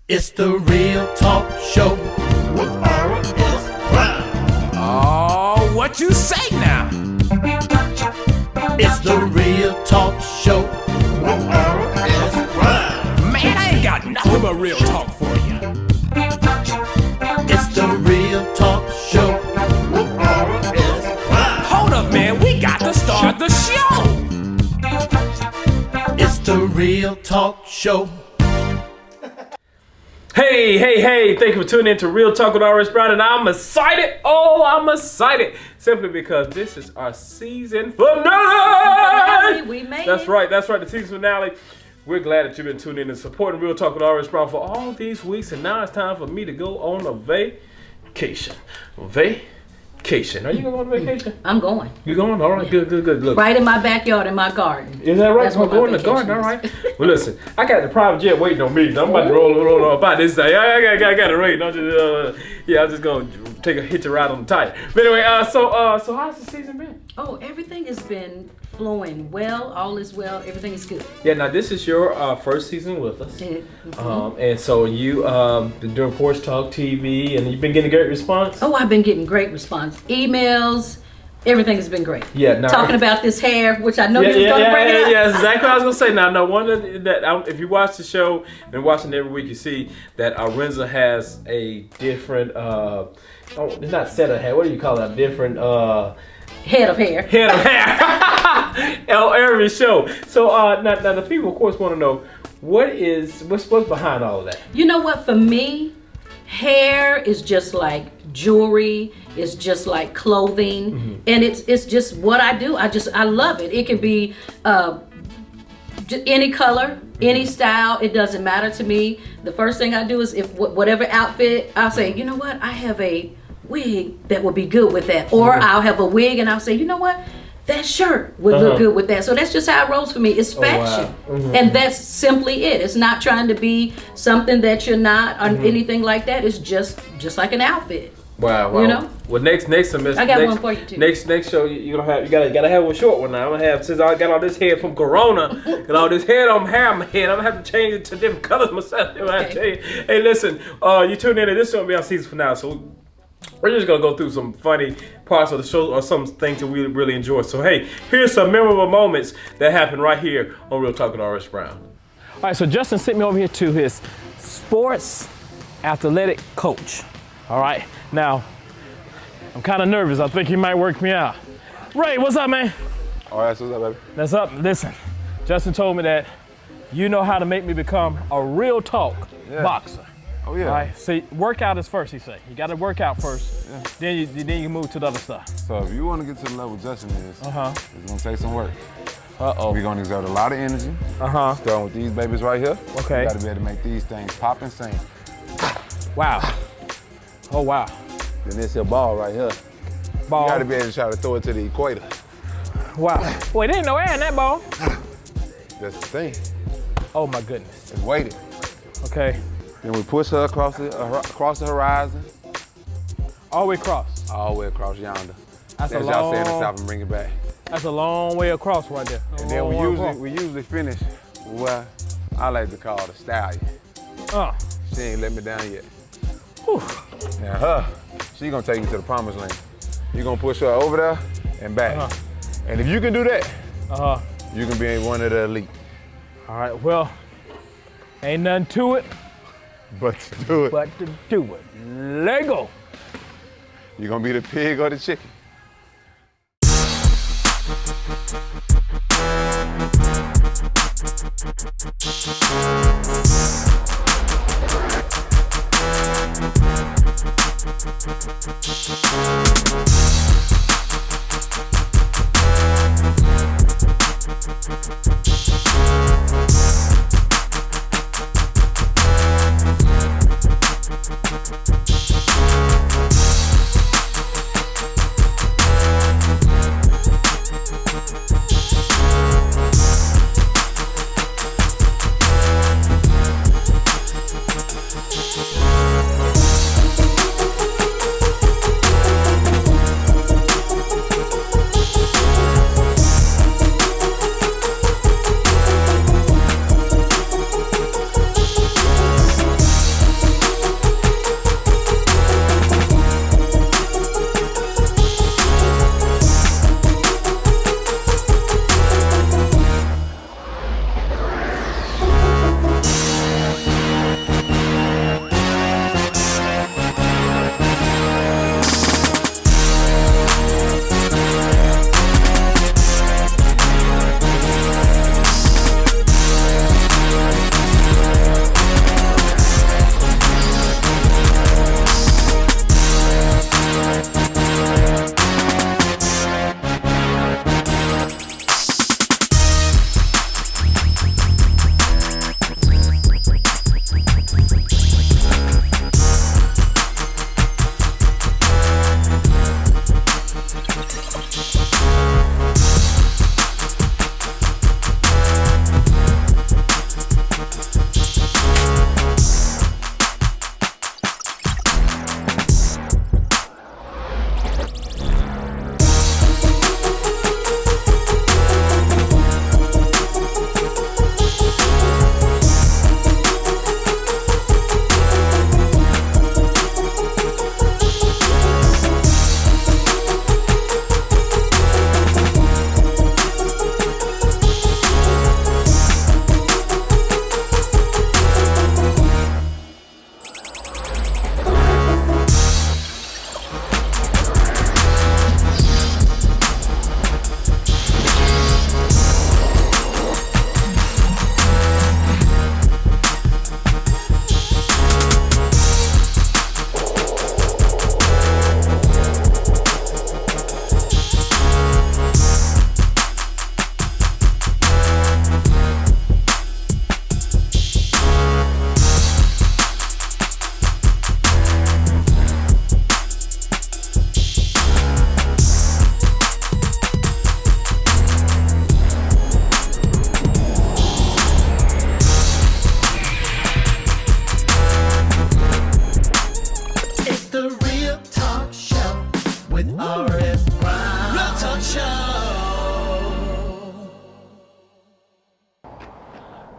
It's the Real Talk Show with R.S. Brown. Oh, what you say now? It's the Real Talk Show with R.S. Brown. Man, I ain't got nothing but real talk for you. It's the Real Talk Show with R.S. Brown. Hold up, man, we got to start the show. It's the Real Talk Show. Hey, thank you for tuning in to Real Talk with R.S. Brown, and I'm excited. I'm excited simply because this is our season finale. We made That's it. right, the season finale. We're glad that you've been tuning in and supporting Real Talk with R.S. Brown for all these weeks, and now it's time for me to go on a vacation. Are you going on vacation? I'm going. You going? All right, Yeah. good. Look. Right in my backyard, in my garden. Is that right? That's I'm where my going to the vacation garden, all is. right. Well, listen, I got the private jet waiting on me. I'm about to roll about this thing. I got it ready. I'm just going to take a hitch ride on the tire. But anyway, so how's the season been? Oh, everything has been flowing well. All is well. Everything is good. Yeah, now this is your first season with us. Mm-hmm. And so you been doing Porch Talk TV, and you've been getting a great response? Oh, I've been getting great response. Emails. Everything has been great. Yeah. Now, Talking about this hair, which I know you was going to bring it up. Yeah, that's exactly what I was going to say. Now, one of that if you watch the show and watching it every week, you see that Renza has a different, it's not set of hair. What do you call it? A different, Head of hair. on every show. So now the people, of course, want to know what's behind all of that. You know what? For me, hair is just like jewelry. It's just like clothing, and it's just what I do. I love it. It can be any color, any style. It doesn't matter to me. The first thing I do is if whatever outfit, I'll say, you know what? I have a wig that would be good with that, or I'll have a wig and I'll say, you know what? That shirt would look good with that. So that's just how it rolls for me. It's fashion. Wow. And that's simply it. It's not trying to be something that you're not or anything like that. It's just like an outfit. Wow. You know? Well, next semester. I got one for you too. Next show, you gotta have one short one now. I'm gonna have, since I got all this hair from Corona, and all this hair on my head, I'm gonna have to change it to different colors myself. Okay. Hey, listen, you tune in, and this is gonna be our season finale. So we're just gonna go through some funny parts of the show or some things that we really enjoy. So hey, here's some memorable moments that happened right here on Real Talk with R.S. Brown. All right, so Justin sent me over here to his sports athletic coach. All right, now I'm kind of nervous. I think he might work me out. Ray, what's up, man? All right, so what's up, baby? That's up. Listen, Justin told me that you know how to make me become a real talk boxer. Oh, yeah. All right, see, workout is first, he said. You got to work out first. Yeah. Then you move to the other stuff. So if you want to get to the level Justin is, it's going to take some work. Uh-oh. We're going to exert a lot of energy. Starting with these babies right here. Okay. You got to be able to make these things pop and sing. Wow. Oh, wow. Then this here ball right here. Ball. You got to be able to try to throw it to the equator. Wow. Wait, there ain't no air in that ball. That's the thing. Oh, my goodness. It's weighted. Okay. Then we push her across the horizon. All the way across. All the way across yonder. That's As y'all say in the South and bring it back. That's a long way across right there. And then we usually finish with what I like to call the stallion. She ain't let me down yet. Whew. Now she gonna take you to the promised land. You're gonna push her over there and back. And if you can do that, you can be one of the elite. All right, well, ain't nothing to it But to do it, but to do it. Let go. you're gonna be the pig or the chicken.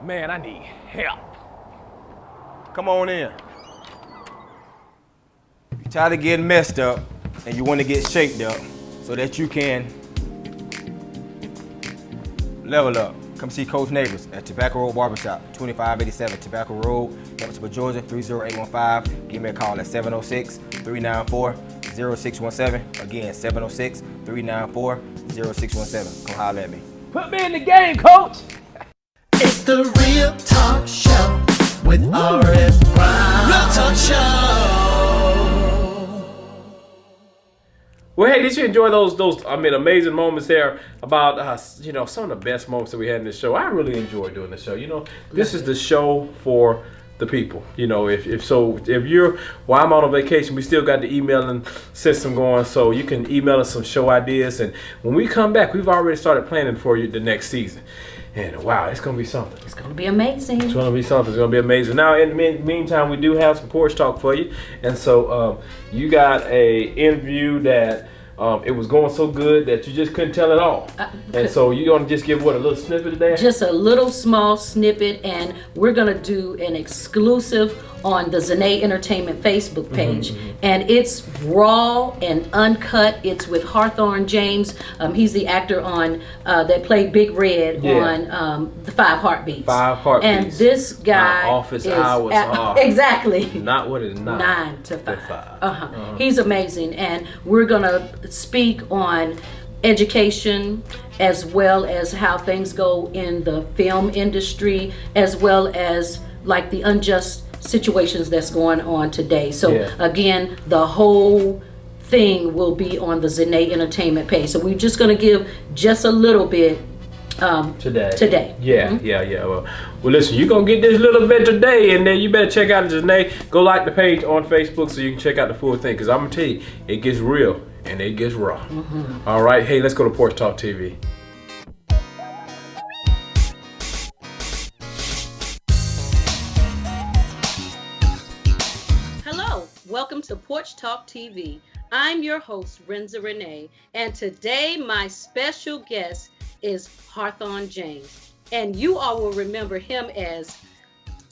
Man, I need help. Come on in. You're tired of getting messed up and you want to get shaped up so that you can level up. Come see Coach Neighbors at Tobacco Road Barbershop, 2587 Tobacco Road, Evansville, Georgia, 30815. Give me a call at 706-394-0617. Again, 706-394-0617. Come holler at me. Put me in the game, coach. It's the Real Talk Show with R.S. Brown. Real Talk Show. Well, hey, did you enjoy those amazing moments there about some of the best moments that we had in this show? I really enjoyed doing the show. This is the show for the people. If you're while I'm on vacation, we still got the emailing system going, so you can email us some show ideas, and when we come back, we've already started planning for you the next season. And wow, it's gonna be something. It's gonna be amazing. It's gonna be something. It's gonna be amazing. Now, in the meantime, we do have some porch talk for you, and so you got a interview that it was going so good that you just couldn't tell it all, and so you're gonna just give a little snippet of that. Just a little small snippet, and we're gonna do an exclusive on the Zane Entertainment Facebook page, and it's raw and uncut. It's with Hawthorne James. He's the actor on that played Big Red on the Five Heartbeats. Five Heartbeats. And this guy My office hours are exactly not what it's not. 9 to 5. He's amazing, and we're gonna speak on education as well as how things go in the film industry, as well as like the unjust situations that's going on today. So again, the whole thing will be on the Zane Entertainment page. So we're just going to give just a little bit today. Yeah. Well, listen, you're going to get this little bit today, and then you better check out Zane. Go like the page on Facebook so you can check out the full thing, because I'm going to tell you, it gets real and it gets raw. All right, hey, let's go to Porch Talk TV. Welcome to Porch Talk TV. I'm your host, Renza Renee, and today my special guest is Hawthorne James. And you all will remember him as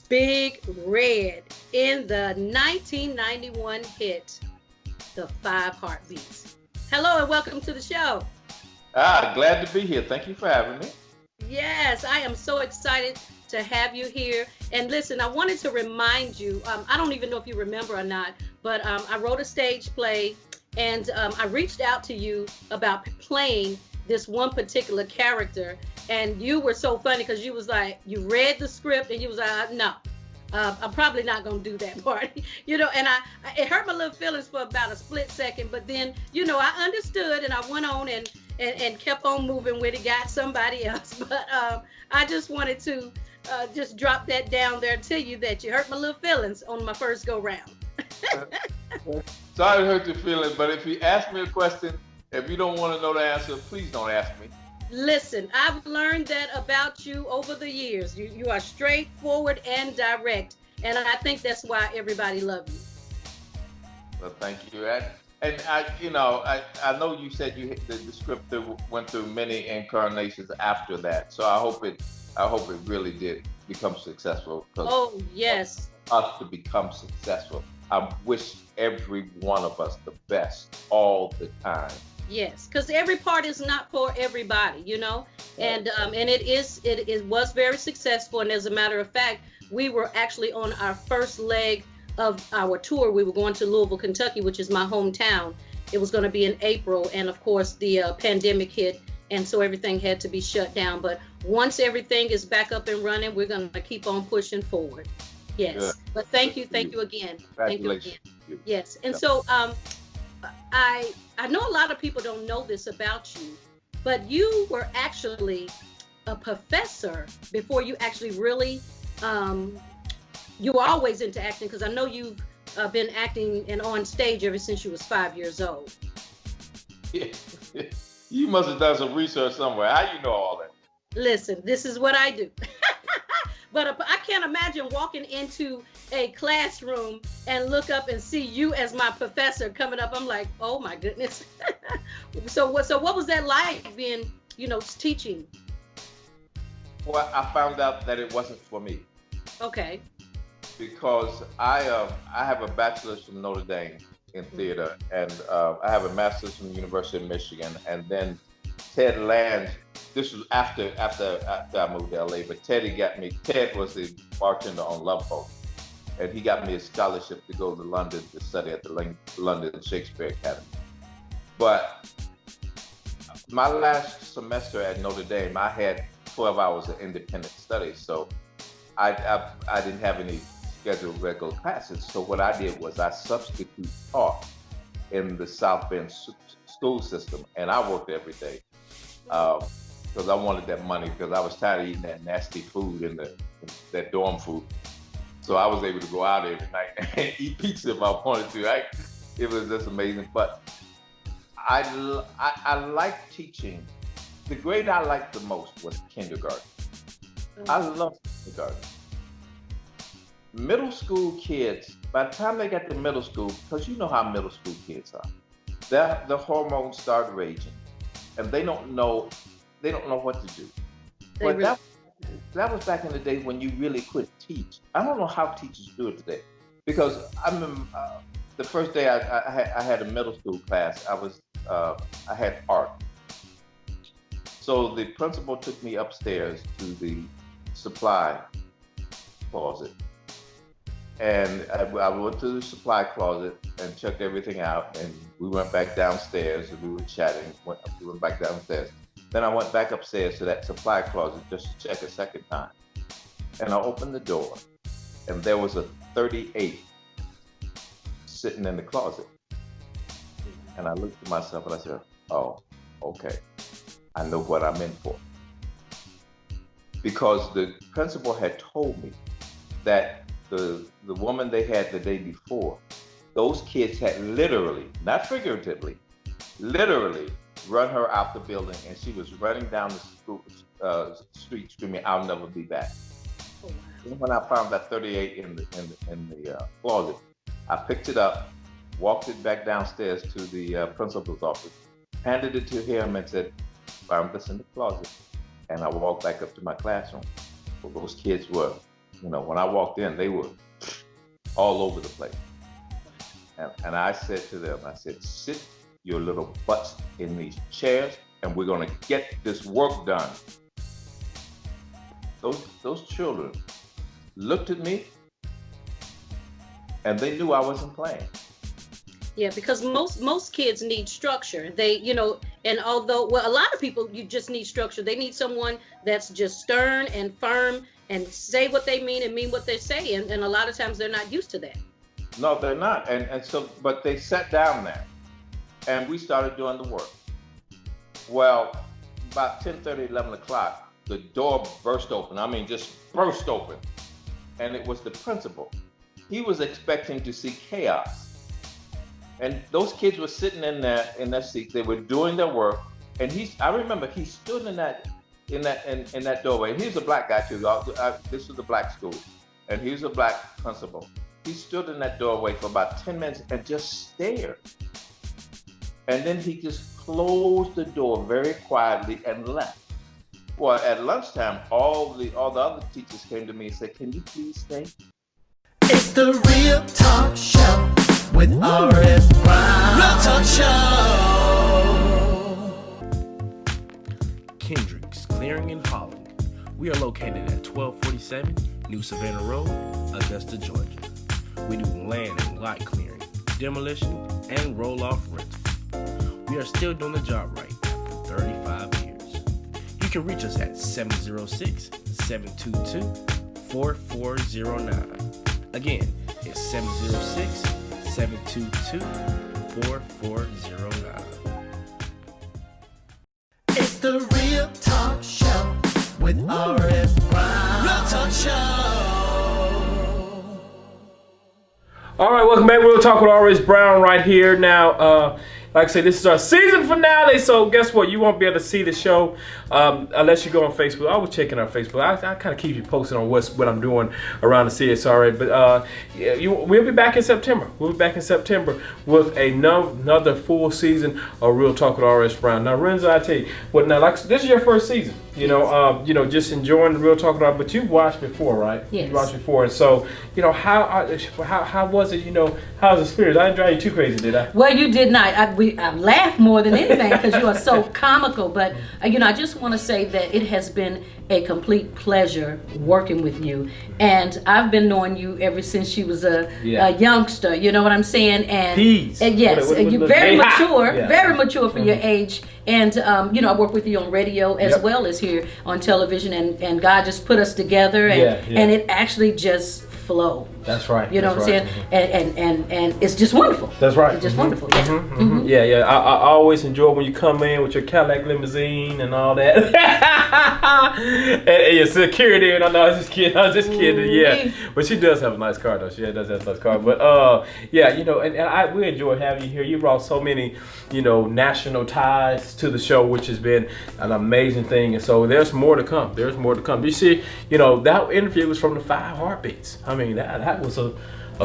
Big Red in the 1991 hit, The Five Heartbeats. Hello and welcome to the show. Glad to be here. Thank you for having me. Yes, I am so excited to have you here. And listen, I wanted to remind you, I don't even know if you remember or not, but I wrote a stage play, and I reached out to you about playing this one particular character, and you were so funny because you was like, you read the script and you was like, no, I'm probably not gonna do that part, and it hurt my little feelings for about a split second, but then, I understood and I went on and kept on moving with it, got somebody else, but I just wanted to just drop that down there to you that you hurt my little feelings on my first go round. Sorry to hurt your feelings, but if you ask me a question, if you don't want to know the answer, please don't ask me. Listen, I've learned that about you over the years. You are straightforward and direct, and I think that's why everybody loves you. Well, thank you. And I know you said the script went through many incarnations after that, so I hope it really did become successful. Oh yes. Us to become successful. I wish every one of us the best all the time. Yes, because every part is not for everybody, and it was very successful. And as a matter of fact, we were actually on our first leg of our tour. We were going to Louisville, Kentucky, which is my hometown. It was going to be in April, and of course the pandemic hit, and so everything had to be shut down. But once everything is back up and running, we're going to keep on pushing forward. Yes. Good. But thank you again. Congratulations. Thank you again. Yes. And so I know a lot of people don't know this about you, but you were actually a professor before you actually really you were always into acting, because I know you've been acting and on stage ever since you was 5 years old. Yeah. You must have done some research somewhere. How you know all that? Listen, this is what I do. But I can't imagine walking into a classroom and look up and see you as my professor coming up. I'm like, oh my goodness. So what was that like being, teaching? Well, I found out that it wasn't for me Okay. because I have a bachelor's from Notre Dame in theater, and I have a master's from the University of Michigan, and then Ted Land. This was after I moved to LA, but Teddy got me. Ted was the bartender on Love Boat, and he got me a scholarship to go to London to study at the London Shakespeare Academy. But my last semester at Notre Dame, I had 12 hours of independent study, so I didn't have any scheduled regular classes. So what I did was I substitute taught in the South Bend school system, and I worked every day because I wanted that money because I was tired of eating that nasty food in that dorm food. So I was able to go out every night and eat pizza if I wanted to. It was just amazing. But I like teaching. The grade I liked the most was kindergarten. I love kindergarten. Middle school kids, by the time they got to middle school, because you know how middle school kids are, the hormones start raging, and they don't know what to do. But that was back in the day when you really could teach. I don't know how teachers do it today, because I remember the first day I had a middle school class. I had art. So the principal took me upstairs to the supply closet. And I went to the supply closet and checked everything out. And we went back downstairs and we were chatting. We went back downstairs. Then I went back upstairs to that supply closet just to check a second time. And I opened the door and there was a 38 sitting in the closet. And I looked at myself and I said, oh, okay. I know what I'm in for. Because the principal had told me that the woman they had the day before, those kids had literally, not figuratively, literally run her out the building, and she was running down the street screaming, "I'll never be back." Oh, wow. When I found that 38 in the closet, I picked it up, walked it back downstairs to the principal's office, handed it to him, and said, "Found this in the closet." And I walked back up to my classroom. Well, those kids were, when I walked in, they were all over the place. And I said to them, I said, "Sit your little butts in these chairs, and we're gonna get this work done." Those children looked at me, and they knew I wasn't playing. Yeah, because most kids need structure. They, and although, a lot of people, you just need structure. They need someone that's just stern and firm and say what they mean and mean what they say. And a lot of times they're not used to that. No, they're not. And so, but they sat down there and we started doing the work. Well, about 10:30, 11 o'clock, the door burst open. I mean, just burst open. And it was the principal. He was expecting to see chaos. And those kids were sitting in their seats. They were doing their work. And I remember he stood in that doorway. And he was a black guy too. This was a black school. And he was a black principal. He stood in that doorway for about 10 minutes and just stared. And then he just closed the door very quietly and left. Well, at lunchtime, all the other teachers came to me and said, "Can you please stay?" It's the Real Talk Show with R.S. Brown. Real Talk Show. Kendrick's Clearing in Holland. We are located at 1247 New Savannah Road, Augusta, Georgia. We do land and lot clearing, demolition, and roll-off rental. We are still doing the job right after 35 years. You can reach us at 706-722-4409. Again, it's 706-722-4409. It's the Real Talk Show with R.S. Brown. Real Talk Show. All right, welcome back. We'll talk with R.S. Brown right here now. Like I said, this is our season finale, so guess what? You won't be able to see the show unless you go on Facebook. I was checking our Facebook. I kind of keep you posted on what I'm doing around the CSRA. But we'll be back in September. We'll be back in September with another full season of Real Talk with R.S. Brown. Now, Renzo, I tell you, this is your first season. You know, just enjoying the Real Talk with our. But you've watched before, right? Yes. You watched before, and so how was it? How's the experience? I didn't drive you too crazy, did I? Well, you did not. I laughed more than anything because you are so comical. But I just want to say that it has been a complete pleasure working with you, and I've been knowing you ever since she was a youngster. You know what I'm saying? And yes, you're very mature, very mature for your age. And I work with you on radio as well as here on television, and God just put us together, and it actually just flow. That's right. You know what I'm saying? And it's just wonderful. That's right. It's just wonderful. Yeah. Yeah. I always enjoy when you come in with your Cadillac limousine and all that, and your security. And I know I was just kidding. Yeah, but she does have a nice car though. She does have a nice car. But we enjoy having you here. You brought so many, national ties to the show, which has been an amazing thing. And so there's more to come. There's more to come. You see, that interview was from the 5 Heartbeats. I mean, that was a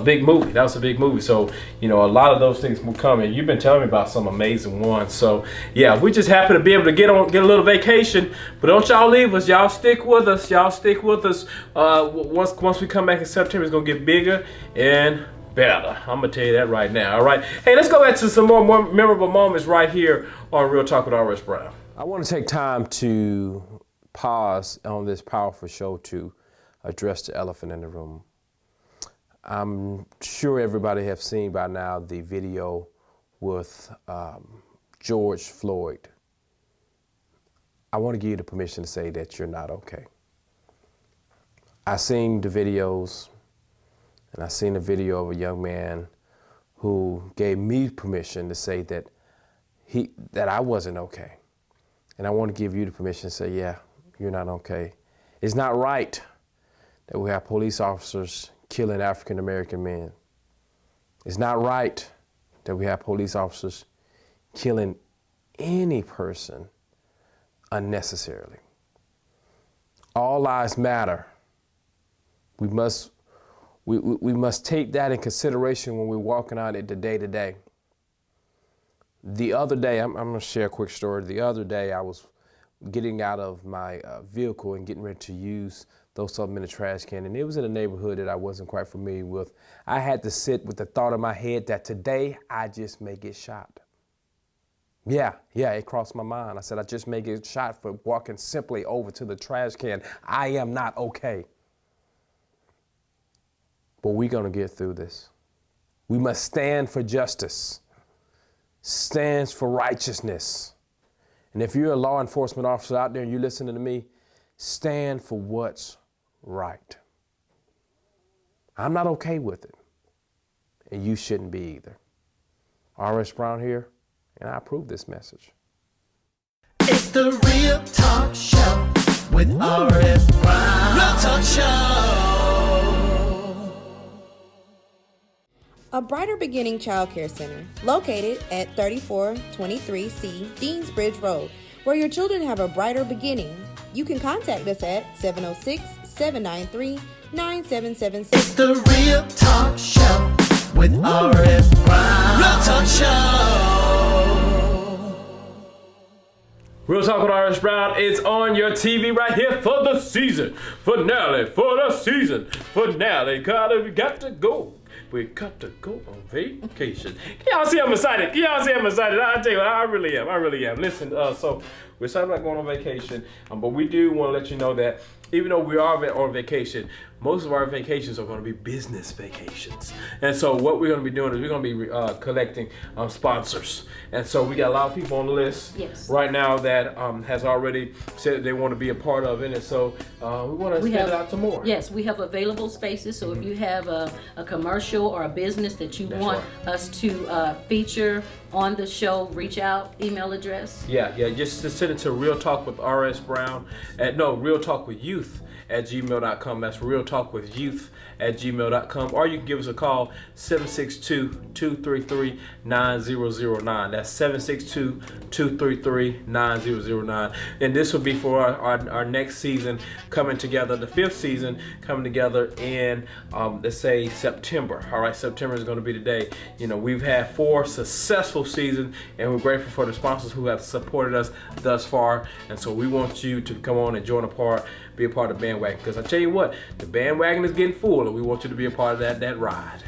big movie. That was a big movie. So, a lot of those things will come. And you've been telling me about some amazing ones. So, yeah, we just happen to be able to get a little vacation. But don't y'all leave us. Y'all stick with us. Once we come back in September, it's going to get bigger and better. I'm going to tell you that right now. All right. Hey, let's go back to some more memorable moments right here on Real Talk with R.S. Brown. I want to take time to pause on this powerful show to address the elephant in the room. I'm sure everybody have seen by now the video with George Floyd. I want to give you the permission to say that you're not okay. I seen the videos, and I seen a video of a young man who gave me permission to say that I wasn't okay. And I want to give you the permission to say, yeah, you're not okay. It's not right that we have police officers killing African-American men. It's not right that we have police officers killing any person unnecessarily. All lives matter. We must take that in consideration when we're walking out at the day-to-day. The other day, I'm going to share a quick story. The other day, I was getting out of my vehicle and getting ready to throw something in the trash can, and it was in a neighborhood that I wasn't quite familiar with. I had to sit with the thought in my head that today I just may get shot. Yeah, it crossed my mind. I said, I just may get shot for walking simply over to the trash can. I am not okay. But we're gonna get through this. We must stand for justice, stands for righteousness. And if you're a law enforcement officer out there and you're listening to me, stand for what's right. I'm not okay with it, and you shouldn't be either. R.S. Brown here, and I approve this message. It's the Real Talk Show with R.S. Brown. Real Talk Show. A Brighter Beginning Child Care Center, located at 3423C Deansbridge Road, where your children have a brighter beginning. You can contact us at 706-793-9776. It's the Real Talk Show with R.S. Brown. Real Talk Show. Real Talk with R.S. Brown. It's on your TV right here for the season finale. We got to go. We got to go on vacation. Can y'all see I'm excited? I tell you what, I really am. Listen, so we're excited about going on vacation, but we do want to let you know that even though we are on vacation, most of our vacations are going to be business vacations. And so what we're going to be doing is we're going to be collecting sponsors. And so we got a lot of people on the list right now that has already said that they want to be a part of it. And so we want to spread it out to more. Yes, we have available spaces. So if you have a commercial or a business that you want us to feature on the show, reach out, email address. Yeah, just send it to Real Talk with R.S. Brown. Real Talk with You. realtalkwithyouth@gmail.com. That's realtalkwithyouth@gmail.com. Or you can give us a call, 762-233-9009. That's 762-233-9009. And this will be for our next season coming together, the 5th season coming together in, let's say, September. All right, September is going to be the day. You know, we've had 4 successful seasons, and we're grateful for the sponsors who have supported us thus far. And so we want you to come on and join be a part of the bandwagon. Because I tell you what, the bandwagon is getting full, and we want you to be a part of that ride.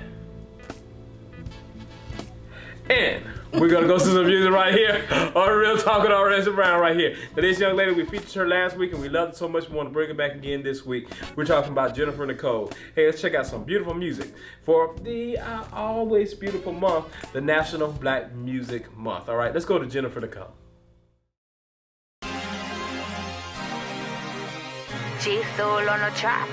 And we're gonna go to some music right here on Real Talk with R.S. Brown right here. Now, this young lady, we featured her last week and we loved it so much we want to bring her back again this week. We're talking about Jennifer Nicole. Hey, let's check out some beautiful music for the always beautiful month, the National Black Music Month. All right, let's go to Jennifer Nicole. G-Soul on the track.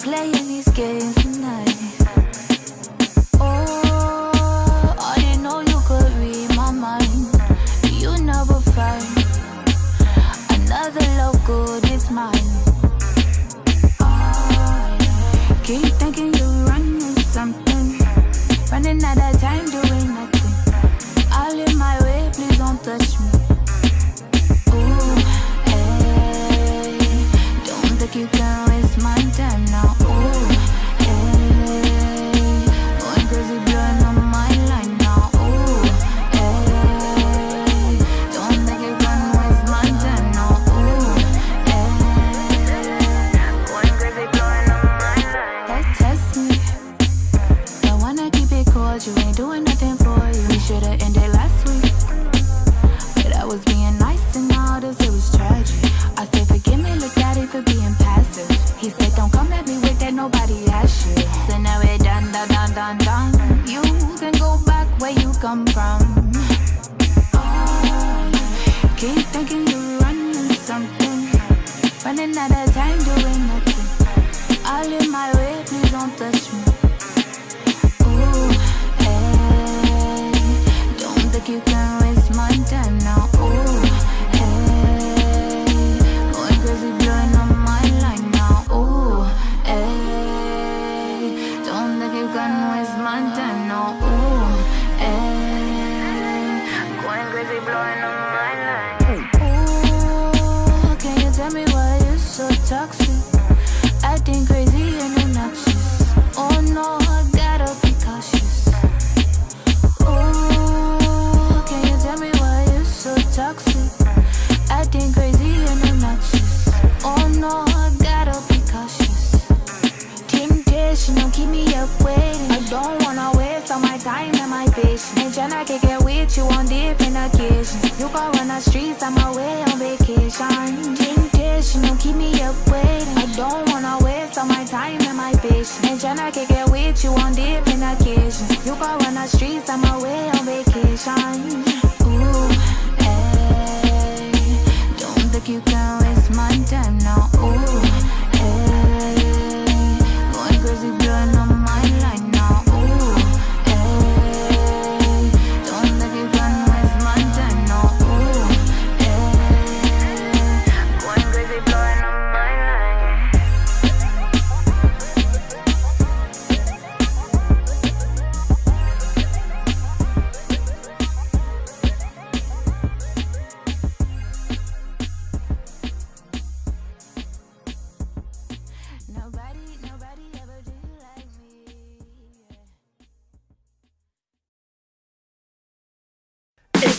Playing these games tonight. Oh, I didn't know you could read my mind. You never find another love good is mine. Oh, keep thinking you're running something, running out of time doing nothing. I'll in my way, please don't touch me. Ooh, hey, don't think you can waste my time now. You ain't doing nothing for you. We should've ended last week, but I was being nice and all this, it was tragic. I said forgive me, look at it for being passive. He said don't come at me with that, nobody asked you. So now we're done, done, done, done, done. You can go back where you come from. Oh, keep thinking you're running something, running out of time doing nothing. I'll in my way, please don't touch me. You can waste my time now. Ooh, hey, going crazy, blowing on my line now. Ooh, hey, don't think you can waste my time now. Ooh, hey, going crazy, blowing on my line. Ooh, can you tell me why you're so toxic, acting crazy and obnoxious? Oh no, I gotta be cautious. Toxic, acting crazy and obnoxious. Oh no, I gotta be cautious. Temptation don't keep me up waiting. I don't wanna waste all my time and my patience. Ain't tryna kick it with you on different occasions. You go run the streets, I'm away on vacation. Temptation don't keep me up waiting. I don't wanna waste all my time and my patience. Ain't tryna kick it with you on different occasions. You go run the streets, I'm away on vacation. Ooh, you can waste my time now. Ooh, hey, going crazy, blowing on my line now. Ooh, hey, don't think you can waste my time now. Ooh, hey, going crazy, blowing on my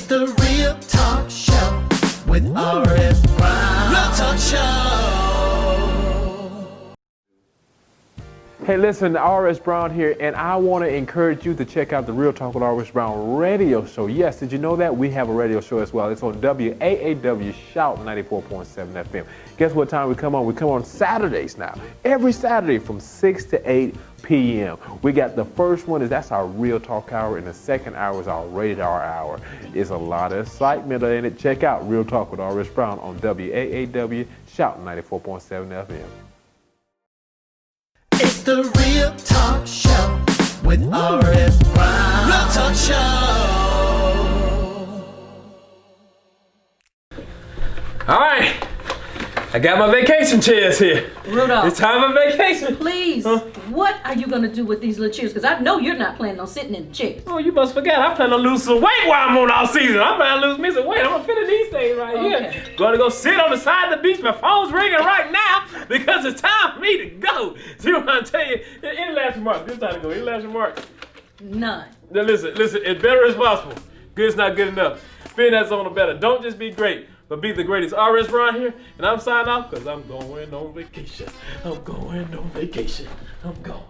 The Real Talk Show with R.S. Brown. Real Talk Show. Hey, listen, R.S. Brown here, and I want to encourage you to check out the Real Talk with R.S. Brown radio show. Yes, did you know that? We have a radio show as well. It's on WAAW Shout 94.7 FM. Guess what time we come on? We come on Saturdays now. Every Saturday from 6 to 8 p.m. We got the first one, that's our Real Talk hour, and the second hour is our Rated R hour. It's a lot of excitement in it. Check out Real Talk with R.S. Brown on WAAW Shout 94.7 FM. It's the Real Talk Show with R.S. Brown. Real Talk Show. All right. I got my vacation chairs here. Rudolph. It's time for vacation. Please, what are you going to do with these little chairs? Because I know you're not planning on sitting in the chairs. Oh, you must forget. I plan on losing some weight while I'm on all season. I'm planning to lose me some weight. I'm going to fit in these things right here. Going to go sit on the side of the beach. My phone's ringing right now because it's time for me to go. See what I'm telling you? Any last remarks? This time to go. Any last remarks? None. Now listen. It's better as possible. Good's not good enough. Spin that zone better. Don't just be great, but be the greatest. R.S. Brown here, and I'm signing off because I'm going on vacation. I'm going on vacation. I'm going.